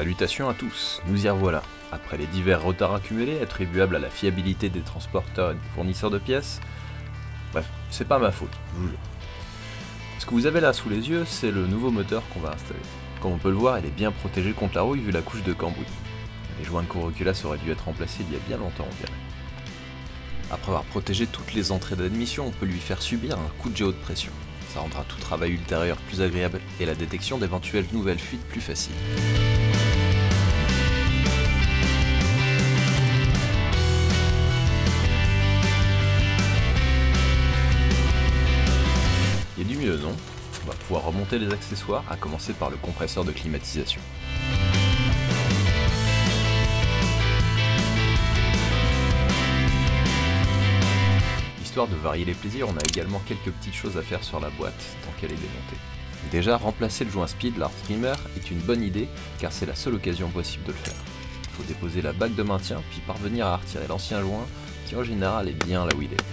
Salutations à tous, nous y revoilà. Après les divers retards accumulés attribuables à la fiabilité des transporteurs et des fournisseurs de pièces, bref, c'est pas ma faute, je vous jure. Ce que vous avez là sous les yeux, c'est le nouveau moteur qu'on va installer. Comme on peut le voir, il est bien protégé contre la rouille vu la couche de cambouis. Les joints de courroculas auraient dû être remplacés il y a bien longtemps, on dirait. Après avoir protégé toutes les entrées d'admission, on peut lui faire subir un coup de jet haute pression. Ça rendra tout travail ultérieur plus agréable et la détection d'éventuelles nouvelles fuites plus facile. Il y a du mieux, non? On va pouvoir remonter les accessoires, à commencer par le compresseur de climatisation. Histoire de varier les plaisirs, on a également quelques petites choses à faire sur la boîte tant qu'elle est démontée. Déjà, remplacer le joint speed, l'art trimmer, est une bonne idée car c'est la seule occasion possible de le faire. Il faut déposer la bague de maintien puis parvenir à retirer l'ancien joint qui en général est bien là où il est.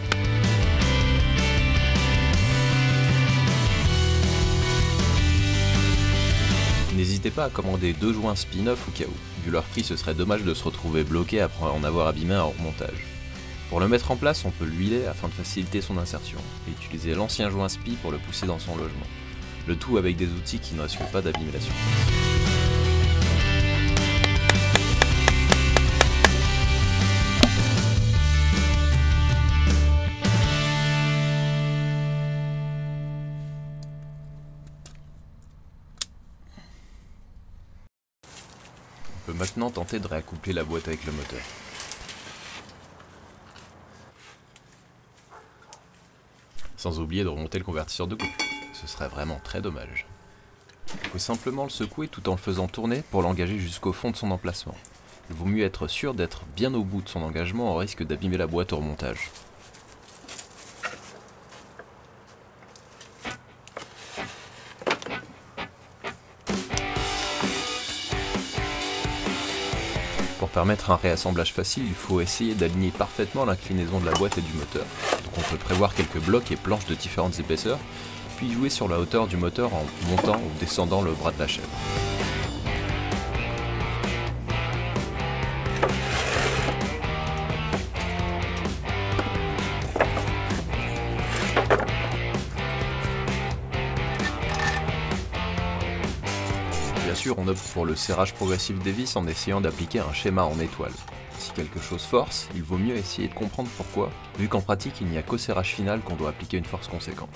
N'hésitez pas à commander 2 joints spin-off au cas où. Vu leur prix, ce serait dommage de se retrouver bloqué après en avoir abîmé un remontage. Pour le mettre en place, on peut l'huiler afin de faciliter son insertion, et utiliser l'ancien joint spi pour le pousser dans son logement. Le tout avec des outils qui ne risquent pas d'abîmer la surface. On peut maintenant tenter de réaccoupler la boîte avec le moteur. Sans oublier de remonter le convertisseur de couple, ce serait vraiment très dommage. Il faut simplement le secouer tout en le faisant tourner pour l'engager jusqu'au fond de son emplacement. Il vaut mieux être sûr d'être bien au bout de son engagement au risque d'abîmer la boîte au remontage. Pour permettre un réassemblage facile, il faut essayer d'aligner parfaitement l'inclinaison de la boîte et du moteur. Donc on peut prévoir quelques blocs et planches de différentes épaisseurs, puis jouer sur la hauteur du moteur en montant ou descendant le bras de la chaîne. Bien sûr, on opte pour le serrage progressif des vis en essayant d'appliquer un schéma en étoile. Si quelque chose force, il vaut mieux essayer de comprendre pourquoi, vu qu'en pratique il n'y a qu'au serrage final qu'on doit appliquer une force conséquente.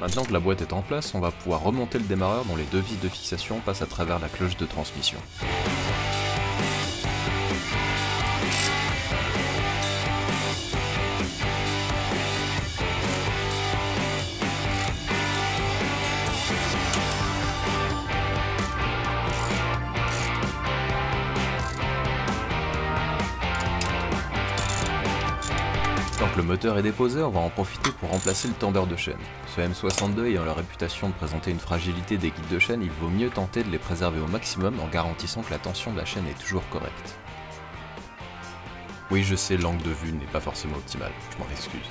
Maintenant que la boîte est en place, on va pouvoir remonter le démarreur dont les 2 vis de fixation passent à travers la cloche de transmission. Tant que le moteur est déposé, on va en profiter pour remplacer le tendeur de chaîne. Ce M62 ayant la réputation de présenter une fragilité des guides de chaîne, il vaut mieux tenter de les préserver au maximum en garantissant que la tension de la chaîne est toujours correcte. Oui, je sais, l'angle de vue n'est pas forcément optimal, je m'en excuse.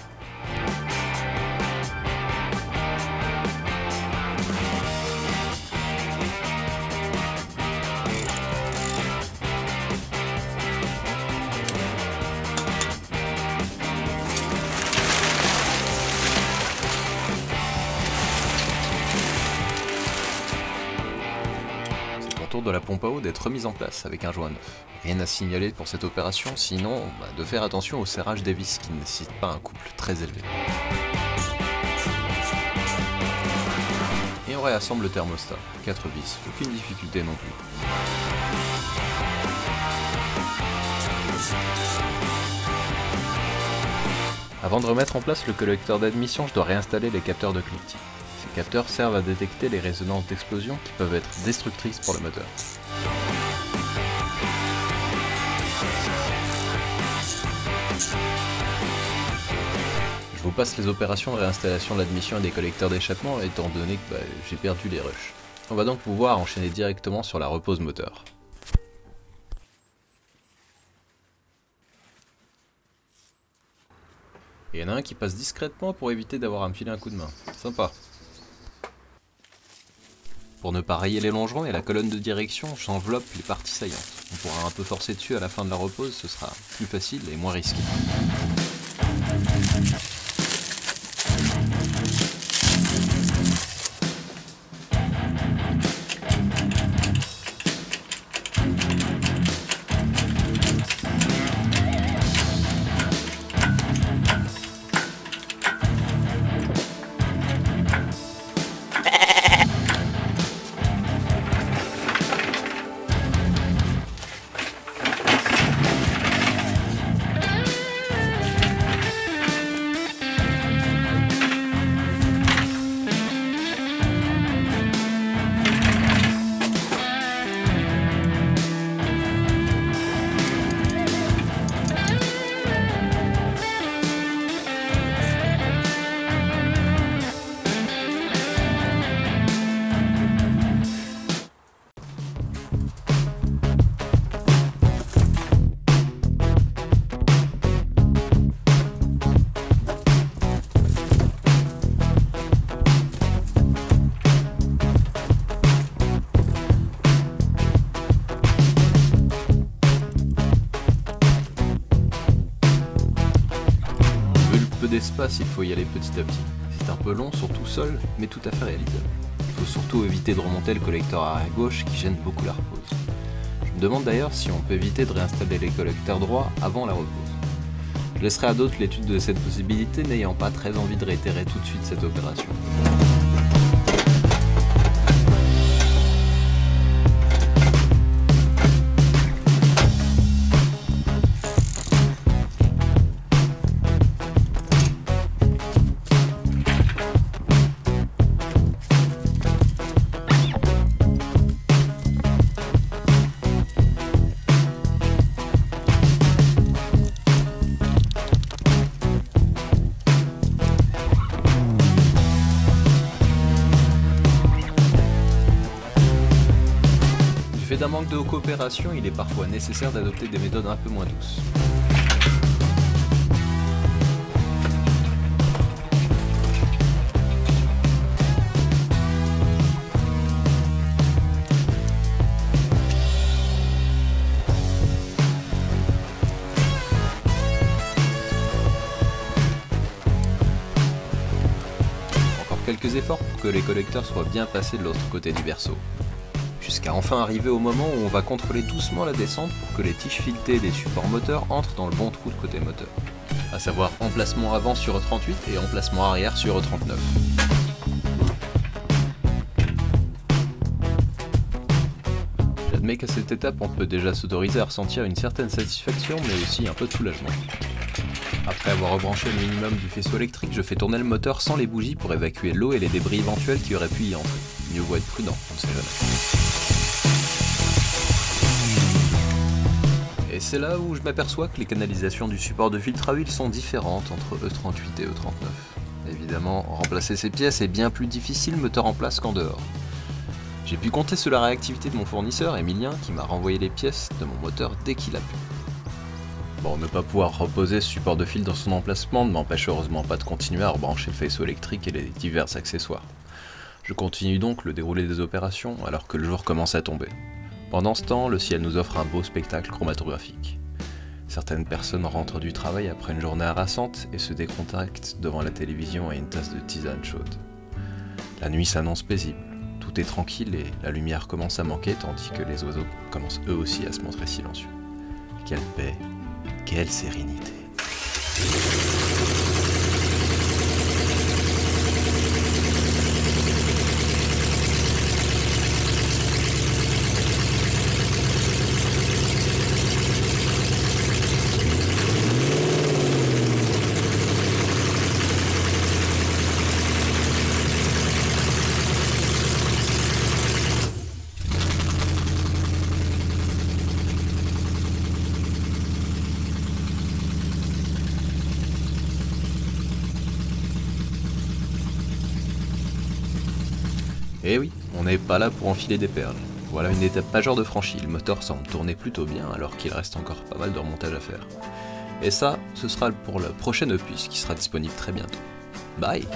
De la pompe à eau d'être remise en place avec un joint neuf. Rien à signaler pour cette opération, sinon de faire attention au serrage des vis qui ne nécessite pas un couple très élevé. Et on réassemble le thermostat, 4 vis, aucune difficulté non plus. Avant de remettre en place le collecteur d'admission, je dois réinstaller les capteurs de cliquetis. Ces capteurs servent à détecter les résonances d'explosion qui peuvent être destructrices pour le moteur. Je vous passe les opérations de réinstallation de l'admission et des collecteurs d'échappement étant donné que j'ai perdu les rushs. On va donc pouvoir enchaîner directement sur la repose moteur. Et il y en a un qui passe discrètement pour éviter d'avoir à me filer un coup de main. Sympa. Pour ne pas rayer les longerons et la colonne de direction, j'enveloppe les parties saillantes. On pourra un peu forcer dessus à la fin de la repose, ce sera plus facile et moins risqué. D'espace, il faut y aller petit à petit. C'est un peu long, surtout seul, mais tout à fait réalisable. Il faut surtout éviter de remonter le collecteur arrière gauche qui gêne beaucoup la repose. Je me demande d'ailleurs si on peut éviter de réinstaller les collecteurs droits avant la repose. Je laisserai à d'autres l'étude de cette possibilité, n'ayant pas très envie de réitérer tout de suite cette opération. Du fait d'un manque de coopération, il est parfois nécessaire d'adopter des méthodes un peu moins douces. Encore quelques efforts pour que les collecteurs soient bien passés de l'autre côté du berceau. Jusqu'à enfin arriver au moment où on va contrôler doucement la descente pour que les tiges filetées des supports moteurs entrent dans le bon trou de côté moteur. À savoir emplacement avant sur E38 et emplacement arrière sur E39. J'admets qu'à cette étape on peut déjà s'autoriser à ressentir une certaine satisfaction mais aussi un peu de soulagement. Après avoir rebranché le minimum du faisceau électrique, je fais tourner le moteur sans les bougies pour évacuer l'eau et les débris éventuels qui auraient pu y entrer. Mieux vaut être prudent, on ne sait jamais. Et c'est là où je m'aperçois que les canalisations du support de filtre à huile sont différentes entre E38 et E39. Évidemment, remplacer ces pièces est bien plus difficile moteur en place qu'en dehors. J'ai pu compter sur la réactivité de mon fournisseur, Emilien, qui m'a renvoyé les pièces de mon moteur dès qu'il a pu. Bon, ne pas pouvoir reposer ce support de fil dans son emplacement ne m'empêche heureusement pas de continuer à rebrancher le faisceau électrique et les divers accessoires. Je continue donc le déroulé des opérations alors que le jour commence à tomber. Pendant ce temps, le ciel nous offre un beau spectacle chromatographique. Certaines personnes rentrent du travail après une journée harassante et se décontractent devant la télévision et une tasse de tisane chaude. La nuit s'annonce paisible, tout est tranquille et la lumière commence à manquer tandis que les oiseaux commencent eux aussi à se montrer silencieux. Quelle paix! Quelle sérénité. Eh oui, on n'est pas là pour enfiler des perles. Voilà une étape majeure de franchie, le moteur semble tourner plutôt bien alors qu'il reste encore pas mal de remontage à faire. Et ça, ce sera pour le prochain opus qui sera disponible très bientôt. Bye!